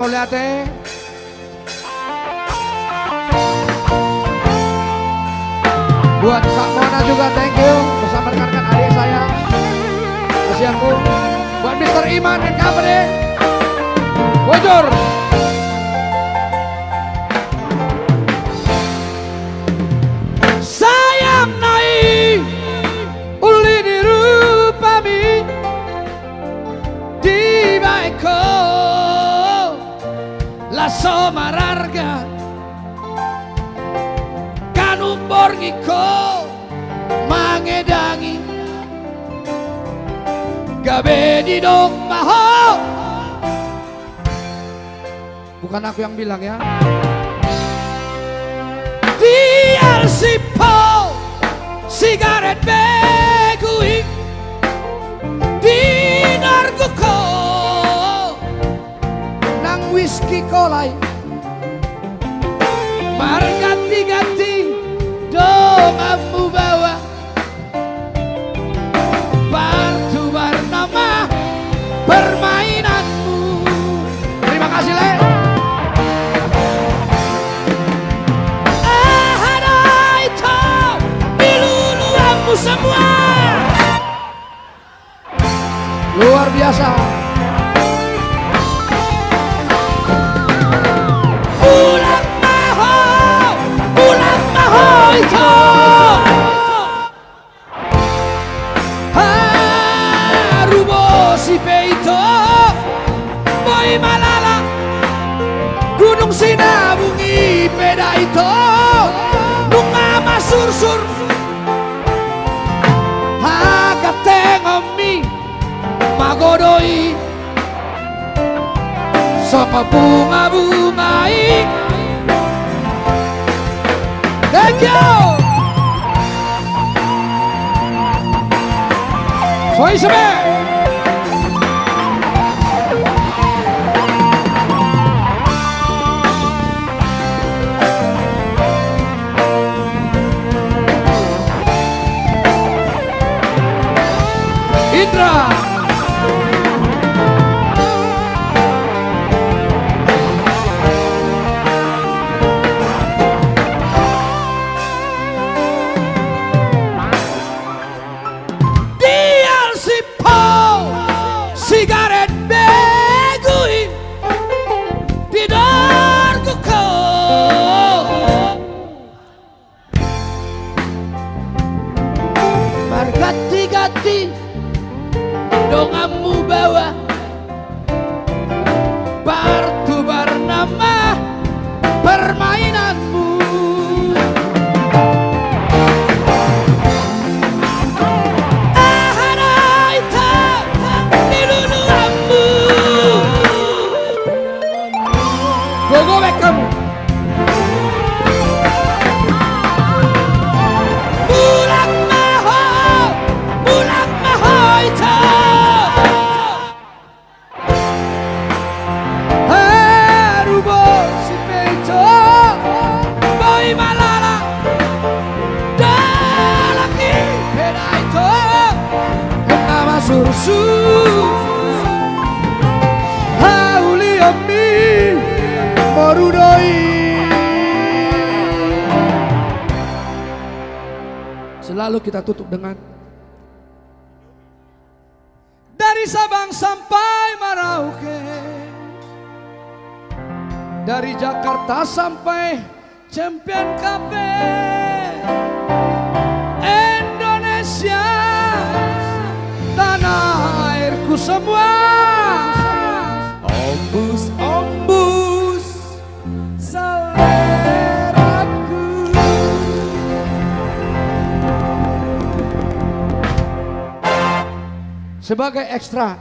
Lihat buat Kak Mona juga, thank you bersama rekan-rekan adik saya. Kasih aku buat Mr. Iman dan Company Bojor. Sayang naik uli di rupami di baiko laso mararga kanumbor ngiko mangedangi gabe di dong maho. Bukan aku yang bilang ya. Dial sipo sigaret begui dinar guko nang whisky kolai margati-gati dong amu bawa bantu bernama permainanmu. Terima kasih Le. Semua luar biasa. Ulang maho itu harubo si peito boy malala gunung sinabungi peda itu nungama sur-sur tengomi magodoi sama bunga-bungai. Thank you. Soy sebe. Indra dial sipo sigaret begui tidar kuko margati-gati dongamu bawa partu bernama permainanmu. Ahanaita diluluamu gogobek kamu bulan maho itu malala dalaki peda itu nama sursu hauli omi morudoi. Selalu kita tutup dengan dari Sabang sampai Merauke, dari Jakarta sampai Champion Cafe, Indonesia tanah airku semua. Ombus seleraku. Sebagai ekstra